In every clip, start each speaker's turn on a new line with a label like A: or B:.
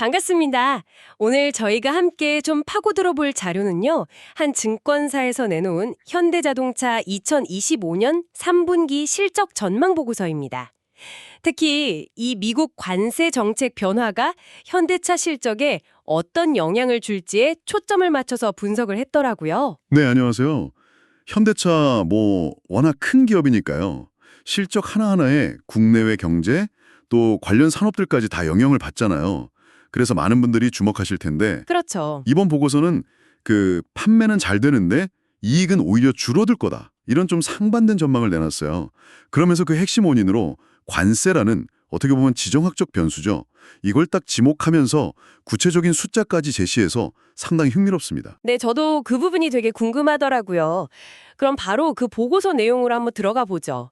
A: 반갑습니다. 오늘 저희가 함께 좀 파고들어 볼 자료는요. 한 증권사에서 내놓은 현대자동차 2025년 3분기 실적 전망 보고서입니다. 특히 이 미국 관세 정책 변화가 현대차 실적에 어떤 영향을 줄지에 초점을 맞춰서 분석을 했더라고요.
B: 네, 안녕하세요. 현대차 워낙 큰 기업이니까요. 실적 하나하나에 국내외 경제 또 관련 산업들까지 다 영향을 받잖아요. 그래서 많은 분들이 주목하실 텐데
A: 그렇죠.
B: 이번 보고서는 판매는 잘 되는데 이익은 오히려 줄어들 거다. 이런 좀 상반된 전망을 내놨어요. 그러면서 그 핵심 원인으로 관세라는 어떻게 보면 지정학적 변수죠. 이걸 딱 지목하면서 구체적인 숫자까지 제시해서 상당히 흥미롭습니다.
A: 네, 저도 그 부분이 되게 궁금하더라고요. 그럼 바로 그 보고서 내용으로 한번 들어가 보죠.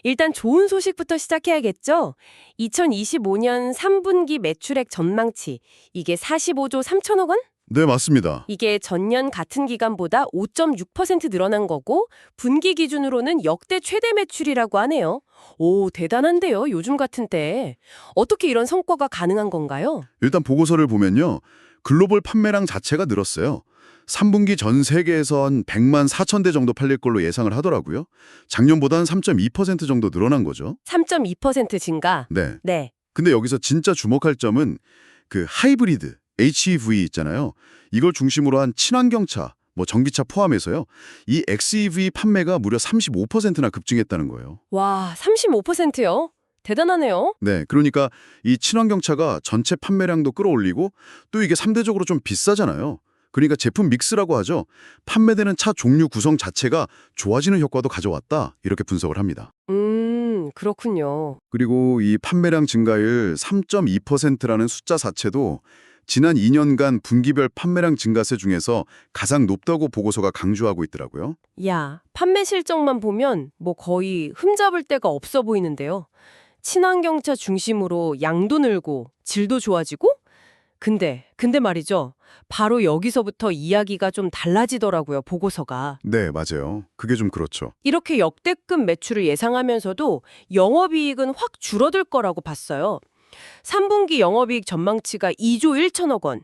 A: 일단 좋은 소식부터 시작해야겠죠? 2025년 3분기 매출액 전망치, 이게 45조 3천억 원?
B: 네, 맞습니다.
A: 이게 전년 같은 기간보다 5.6% 늘어난 거고 분기 기준으로는 역대 최대 매출이라고 하네요. 오, 대단한데요, 요즘 같은 때. 어떻게 이런 성과가 가능한 건가요?
B: 일단 보고서를 보면요. 글로벌 판매량 자체가 늘었어요. 3분기 전 세계에서 한 100만 4천 대 정도 팔릴 걸로 예상을 하더라고요. 작년보다는 3.2% 정도 늘어난 거죠.
A: 3.2% 증가.
B: 네.
A: 네.
B: 근데 여기서 진짜 주목할 점은 그 하이브리드, HEV 있잖아요. 이걸 중심으로 한 친환경차, 전기차 포함해서요. 이 XEV 판매가 무려 35%나 급증했다는 거예요.
A: 와, 35%요? 대단하네요.
B: 네, 그러니까 이 친환경차가 전체 판매량도 끌어올리고 또 이게 상대적으로 좀 비싸잖아요. 그러니까 제품 믹스라고 하죠. 판매되는 차 종류 구성 자체가 좋아지는 효과도 가져왔다. 이렇게 분석을 합니다.
A: 그렇군요.
B: 그리고 이 판매량 증가율 3.2%라는 숫자 자체도 지난 2년간 분기별 판매량 증가세 중에서 가장 높다고 보고서가 강조하고 있더라고요.
A: 야, 판매 실적만 보면 거의 흠잡을 데가 없어 보이는데요. 친환경차 중심으로 양도 늘고 질도 좋아지고? 근데 말이죠. 바로 여기서부터 이야기가 좀 달라지더라고요, 보고서가.
B: 네, 맞아요. 그게 좀 그렇죠.
A: 이렇게 역대급 매출을 예상하면서도 영업이익은 확 줄어들 거라고 봤어요. 3분기 영업이익 전망치가 2조 1천억 원.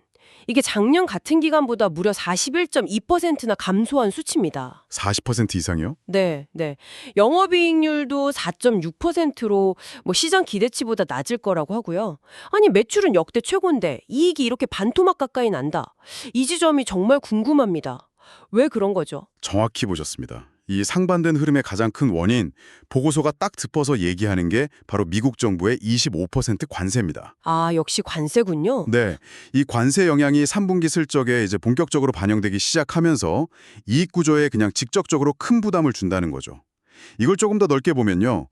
A: 이게 작년 같은 기간보다 무려 41.2%나 감소한 수치입니다.
B: 40% 이상이요?
A: 네, 네. 영업이익률도 4.6%로 시장 기대치보다 낮을 거라고 하고요. 아니, 매출은 역대 최고인데 이익이 이렇게 반토막 가까이 난다. 이 지점이 정말 궁금합니다. 왜 그런 거죠?
B: 정확히 보셨습니다. 이 상반된 흐름의 가장 큰 원인, 보고서가 딱 짚어서 얘기하는 게 바로 미국 정부의 25% 관세입니다.
A: 아, 역시 관세군요.
B: 네, 이 관세 영향이 3분기 실적에 이제 본격적으로 반영되기 시작하면서 이익 구조에 그냥 직접적으로 큰 부담을 준다는 거죠. 이걸 조금 더 넓게 보면요.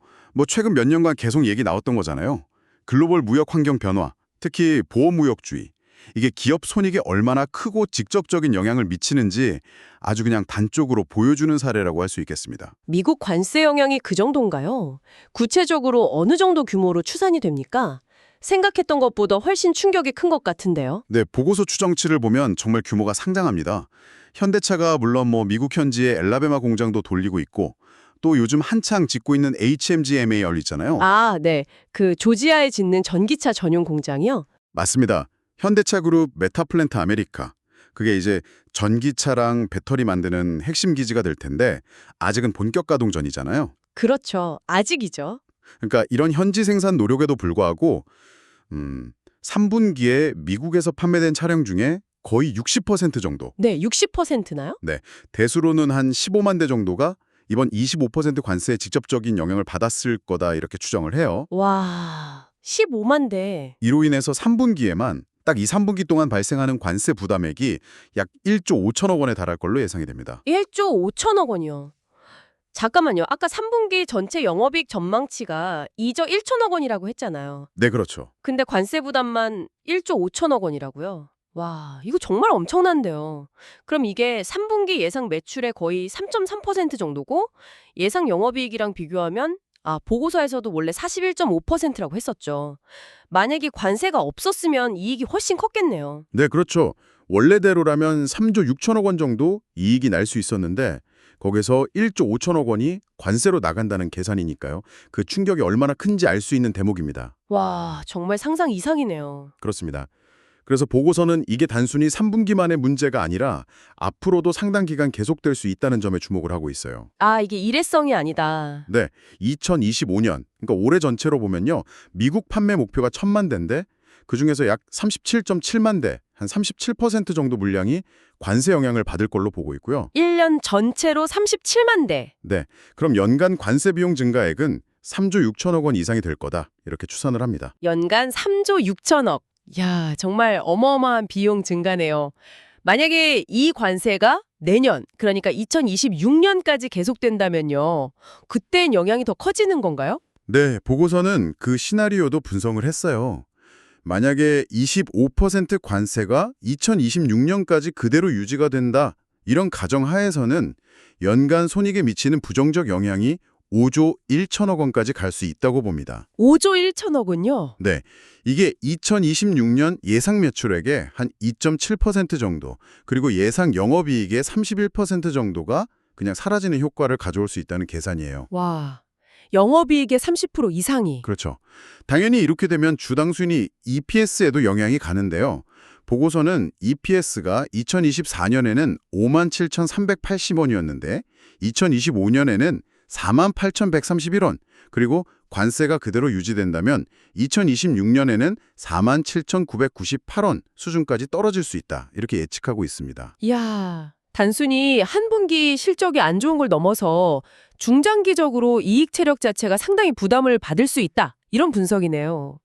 B: 최근 몇 년간 계속 얘기 나왔던 거잖아요. 글로벌 무역 환경 변화, 특히 보호무역주의. 이게 기업 손익에 얼마나 크고 직접적인 영향을 미치는지 아주 그냥 단적으로 보여주는 사례라고 할 수 있겠습니다.
A: 미국 관세 영향이 그 정도인가요? 구체적으로 어느 정도 규모로 추산이 됩니까? 생각했던 것보다 훨씬 충격이 큰 것 같은데요.
B: 네, 보고서 추정치를 보면 정말 규모가 상당합니다. 현대차가 물론 미국 현지의 엘라베마 공장도 돌리고 있고 또 요즘 한창 짓고 있는 HMGMAR 있잖아요.
A: 아, 네. 그 조지아에 짓는 전기차 전용 공장이요?
B: 맞습니다. 현대차 그룹 메타플랜트 아메리카. 그게 이제 전기차랑 배터리 만드는 핵심 기지가 될 텐데 아직은 본격 가동 전이잖아요.
A: 그렇죠. 아직이죠.
B: 그러니까 이런 현지 생산 노력에도 불구하고 3분기에 미국에서 판매된 차량 중에 거의 60% 정도,
A: 네, 60%나요?
B: 네, 대수로는 한 15만 대 정도가 이번 25% 관세에 직접적인 영향을 받았을 거다 이렇게 추정을 해요.
A: 와, 15만 대.
B: 이로 인해서 3분기에만 딱 2, 3분기 동안 발생하는 관세 부담액이 약 1조 5천억 원에 달할 걸로 예상이 됩니다.
A: 1조 5천억 원이요. 잠깐만요. 아까 3분기 전체 영업이익 전망치가 2조 1천억 원이라고 했잖아요.
B: 네, 그렇죠.
A: 근데 관세 부담만 1조 5천억 원이라고요? 와, 이거 정말 엄청난데요. 그럼 이게 3분기 예상 매출의 거의 3.3% 정도고 예상 영업이익이랑 비교하면 보고서에서도 원래 41.5%라고 했었죠. 만약에 관세가 없었으면 이익이 훨씬 컸겠네요.
B: 네, 그렇죠. 원래대로라면 3조 6천억 원 정도 이익이 날 수 있었는데 거기서 1조 5천억 원이 관세로 나간다는 계산이니까요. 그 충격이 얼마나 큰지 알 수 있는 대목입니다.
A: 와, 정말 상상 이상이네요.
B: 그렇습니다. 그래서 보고서는 이게 단순히 3분기만의 문제가 아니라 앞으로도 상당 기간 계속될 수 있다는 점에 주목을 하고 있어요.
A: 아, 이게 일회성이 아니다.
B: 네, 2025년, 그러니까 올해 전체로 보면요. 미국 판매 목표가 1,000만 대인데 그중에서 약 37.7만 대, 한 37% 정도 물량이 관세 영향을 받을 걸로 보고 있고요.
A: 1년 전체로 37만 대.
B: 네, 그럼 연간 관세 비용 증가액은 3조 6천억 원 이상이 될 거다. 이렇게 추산을 합니다.
A: 연간 3조 6천억. 야, 정말 어마어마한 비용 증가네요. 만약에 이 관세가 내년, 그러니까 2026년까지 계속된다면요. 그땐 영향이 더 커지는 건가요?
B: 네, 보고서는 그 시나리오도 분석을 했어요. 만약에 25% 관세가 2026년까지 그대로 유지가 된다. 이런 가정하에서는 연간 손익에 미치는 부정적 영향이 5조 1천억 원까지 갈 수 있다고 봅니다.
A: 5조 1천억은요?
B: 네, 이게 2026년 예상 매출액의 한 2.7% 정도, 그리고 예상 영업이익의 31% 정도가 그냥 사라지는 효과를 가져올 수 있다는 계산이에요.
A: 와, 영업이익의 30% 이상이.
B: 그렇죠. 당연히 이렇게 되면 주당 순위 EPS에도 영향이 가는데요. 보고서는 EPS가 2024년에는 57,380원이었는데 2025년에는 48,131원, 그리고 관세가 그대로 유지된다면 2026년에는 47,998원 수준까지 떨어질 수 있다. 이렇게 예측하고 있습니다.
A: 이야, 단순히 한 분기 실적이 안 좋은 걸 넘어서 중장기적으로 이익 체력 자체가 상당히 부담을 받을 수 있다. 이런 분석이네요.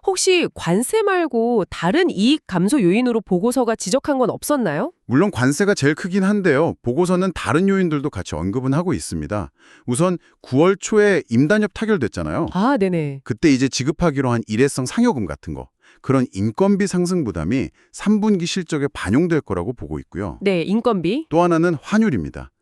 A: 혹시 관세 말고 다른 이익 감소 요인으로 보고서가 지적한 건 없었나요?
B: 물론 관세가 제일 크긴 한데요. 보고서는 다른 요인들도 같이 언급은 하고 있습니다. 우선 9월 초에 임단협 타결됐잖아요.
A: 아, 네네.
B: 그때 이제 지급하기로 한 일회성 상여금 같은 거. 그런 인건비 상승 부담이 3분기 실적에 반영될 거라고 보고 있고요.
A: 네, 인건비.
B: 또 하나는 환율입니다.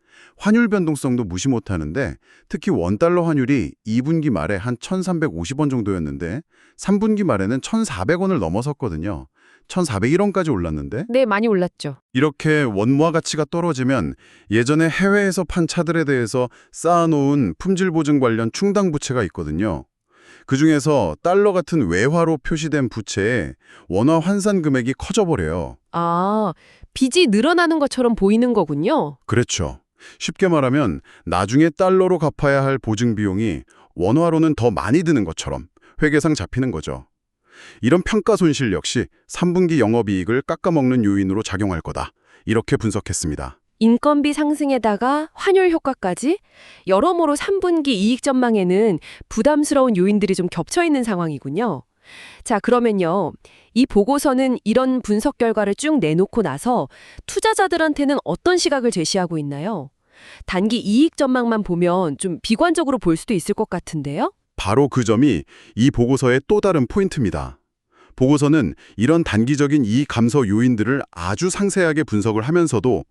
B: 환율 변동성도 무시 못하는데 특히 원달러 환율이 2분기 말에 한 1,350원 정도였는데 3분기 말에는 1,400원을 넘어섰거든요. 1,401원까지 올랐는데
A: 네, 많이 올랐죠.
B: 이렇게 원화 가치가 떨어지면 예전에 해외에서 판 차들에 대해서 쌓아놓은 품질 보증 관련 충당 부채가 있거든요. 그중에서 달러 같은 외화로 표시된 부채에 원화 환산 금액이 커져버려요.
A: 아, 빚이 늘어나는 것처럼 보이는 거군요.
B: 그렇죠. 쉽게 말하면 나중에 달러로 갚아야 할 보증 비용이 원화로는 더 많이 드는 것처럼 회계상 잡히는 거죠. 이런 평가 손실 역시 3분기 영업이익을 깎아먹는 요인으로 작용할 거다. 이렇게 분석했습니다.
A: 인건비 상승에다가 환율 효과까지 여러모로 3분기 이익 전망에는 부담스러운 요인들이 좀 겹쳐 있는 상황이군요. 자, 그러면요. 이 보고서는 이런 분석 결과를 쭉 내놓고 나서 투자자들한테는 어떤 시각을 제시하고 있나요? 단기 이익 전망만 보면 좀 비관적으로 볼 수도 있을 것 같은데요?
B: 바로 그 점이 이 보고서의 또 다른 포인트입니다. 보고서는 이런 단기적인 이익 감소 요인들을 아주 상세하게 분석을 하면서도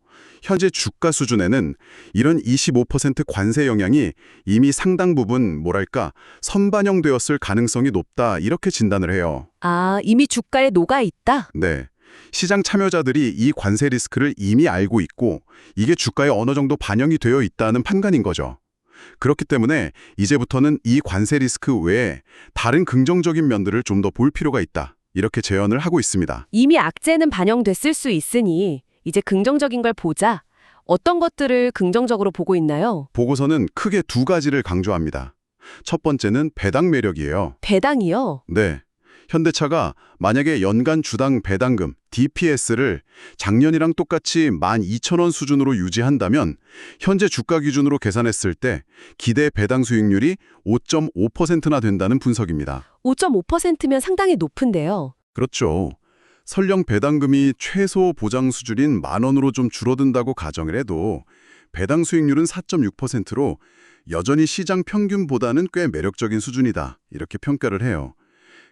B: 현재 주가 수준에는 이런 25% 관세 영향이 이미 상당 부분 선반영되었을 가능성이 높다 이렇게 진단을 해요.
A: 아, 이미 주가에 녹아 있다?
B: 네. 시장 참여자들이 이 관세 리스크를 이미 알고 있고 이게 주가에 어느 정도 반영이 되어 있다는 판단인 거죠. 그렇기 때문에 이제부터는 이 관세 리스크 외에 다른 긍정적인 면들을 좀 더 볼 필요가 있다. 이렇게 제언을 하고 있습니다.
A: 이미 악재는 반영됐을 수 있으니 이제 긍정적인 걸 보자. 어떤 것들을 긍정적으로 보고 있나요?
B: 보고서는 크게 두 가지를 강조합니다. 첫 번째는 배당 매력이에요.
A: 배당이요?
B: 네. 현대차가 만약에 연간 주당 배당금 DPS를 작년이랑 똑같이 12,000원 수준으로 유지한다면 현재 주가 기준으로 계산했을 때 기대 배당 수익률이 5.5%나 된다는 분석입니다.
A: 5.5%면 상당히 높은데요.
B: 그렇죠. 설령 배당금이 최소 보장 수준인 10,000원으로 좀 줄어든다고 가정을 해도 배당 수익률은 4.6%로 여전히 시장 평균보다는 꽤 매력적인 수준이다. 이렇게 평가를 해요.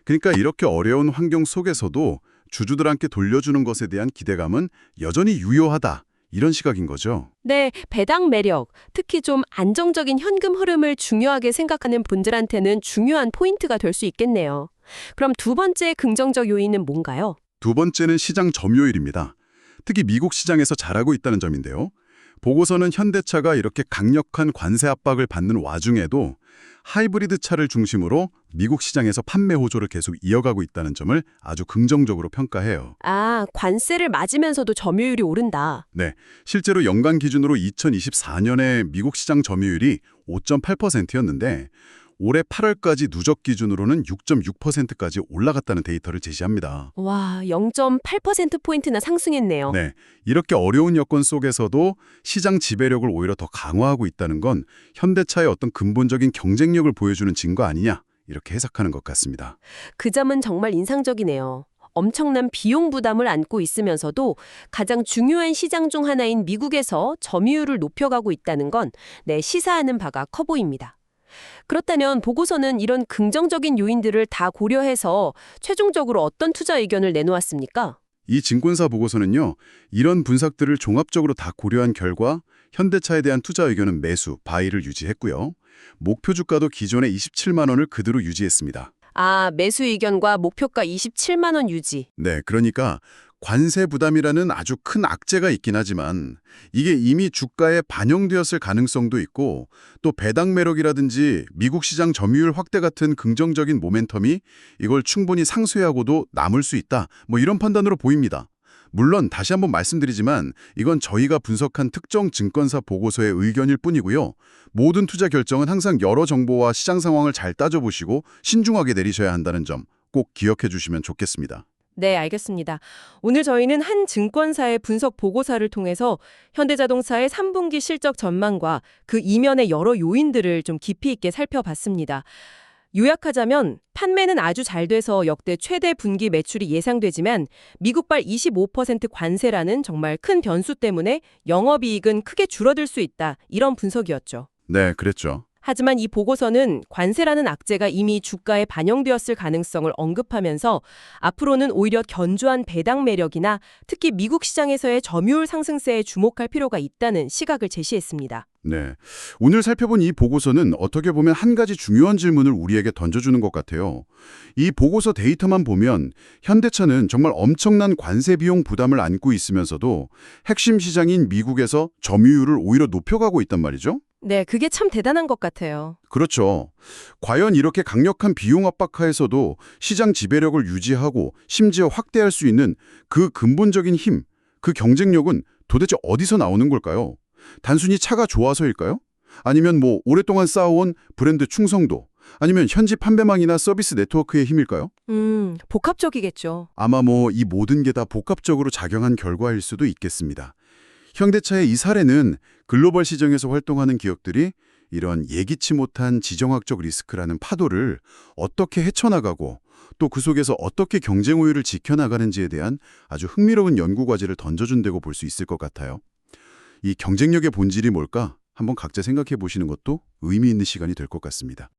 B: 그러니까 이렇게 어려운 환경 속에서도 주주들한테 돌려주는 것에 대한 기대감은 여전히 유효하다. 이런 시각인 거죠.
A: 네, 배당 매력, 특히 좀 안정적인 현금 흐름을 중요하게 생각하는 분들한테는 중요한 포인트가 될 수 있겠네요. 그럼 두 번째 긍정적 요인은 뭔가요?
B: 두 번째는 시장 점유율입니다. 특히 미국 시장에서 잘하고 있다는 점인데요. 보고서는 현대차가 이렇게 강력한 관세 압박을 받는 와중에도 하이브리드 차를 중심으로 미국 시장에서 판매 호조를 계속 이어가고 있다는 점을 아주 긍정적으로 평가해요.
A: 아, 관세를 맞으면서도 점유율이 오른다.
B: 네, 실제로 연간 기준으로 2024년에 미국 시장 점유율이 5.8%였는데 올해 8월까지 누적 기준으로는 6.6%까지 올라갔다는 데이터를 제시합니다.
A: 와, 0.8%포인트나 상승했네요.
B: 네, 이렇게 어려운 여건 속에서도 시장 지배력을 오히려 더 강화하고 있다는 건 현대차의 어떤 근본적인 경쟁력을 보여주는 증거 아니냐, 이렇게 해석하는 것 같습니다.
A: 그 점은 정말 인상적이네요. 엄청난 비용 부담을 안고 있으면서도 가장 중요한 시장 중 하나인 미국에서 점유율을 높여가고 있다는 건 시사하는 바가 커 보입니다. 그렇다면 보고서는 이런 긍정적인 요인들을 다 고려해서 최종적으로 어떤 투자 의견을 내놓았습니까?
B: 이 증권사 보고서는요, 이런 분석들을 종합적으로 다 고려한 결과 현대차에 대한 투자 의견은 매수, 바이를 유지했고요. 목표 주가도 기존의 27만 원을 그대로 유지했습니다.
A: 아, 매수 의견과 목표가 27만 원 유지.
B: 네, 그러니까 관세 부담이라는 아주 큰 악재가 있긴 하지만 이게 이미 주가에 반영되었을 가능성도 있고 또 배당 매력이라든지 미국 시장 점유율 확대 같은 긍정적인 모멘텀이 이걸 충분히 상쇄하고도 남을 수 있다. 뭐 이런 판단으로 보입니다. 물론 다시 한번 말씀드리지만 이건 저희가 분석한 특정 증권사 보고서의 의견일 뿐이고요. 모든 투자 결정은 항상 여러 정보와 시장 상황을 잘 따져보시고 신중하게 내리셔야 한다는 점 꼭 기억해 주시면 좋겠습니다.
A: 네, 알겠습니다. 오늘 저희는 한 증권사의 분석 보고서를 통해서 현대자동차의 3분기 실적 전망과 그 이면의 여러 요인들을 좀 깊이 있게 살펴봤습니다. 요약하자면 판매는 아주 잘 돼서 역대 최대 분기 매출이 예상되지만 미국발 25% 관세라는 정말 큰 변수 때문에 영업이익은 크게 줄어들 수 있다. 이런 분석이었죠.
B: 네, 그랬죠.
A: 하지만 이 보고서는 관세라는 악재가 이미 주가에 반영되었을 가능성을 언급하면서 앞으로는 오히려 견조한 배당 매력이나 특히 미국 시장에서의 점유율 상승세에 주목할 필요가 있다는 시각을 제시했습니다.
B: 네, 오늘 살펴본 이 보고서는 어떻게 보면 한 가지 중요한 질문을 우리에게 던져주는 것 같아요. 이 보고서 데이터만 보면 현대차는 정말 엄청난 관세 비용 부담을 안고 있으면서도 핵심 시장인 미국에서 점유율을 오히려 높여가고 있단 말이죠.
A: 네, 그게 참 대단한 것 같아요.
B: 그렇죠. 과연 이렇게 강력한 비용 압박하에서도 시장 지배력을 유지하고 심지어 확대할 수 있는 그 근본적인 힘, 그 경쟁력은 도대체 어디서 나오는 걸까요? 단순히 차가 좋아서일까요? 아니면 오랫동안 쌓아온 브랜드 충성도, 아니면 현지 판매망이나 서비스 네트워크의 힘일까요?
A: 복합적이겠죠.
B: 아마 이 모든 게 다 복합적으로 작용한 결과일 수도 있겠습니다. 현대차의 이 사례는 글로벌 시장에서 활동하는 기업들이 이런 예기치 못한 지정학적 리스크라는 파도를 어떻게 헤쳐나가고 또 그 속에서 어떻게 경쟁 우위를 지켜나가는지에 대한 아주 흥미로운 연구 과제를 던져준다고 볼 수 있을 것 같아요. 이 경쟁력의 본질이 뭘까? 한번 각자 생각해 보시는 것도 의미 있는 시간이 될 것 같습니다.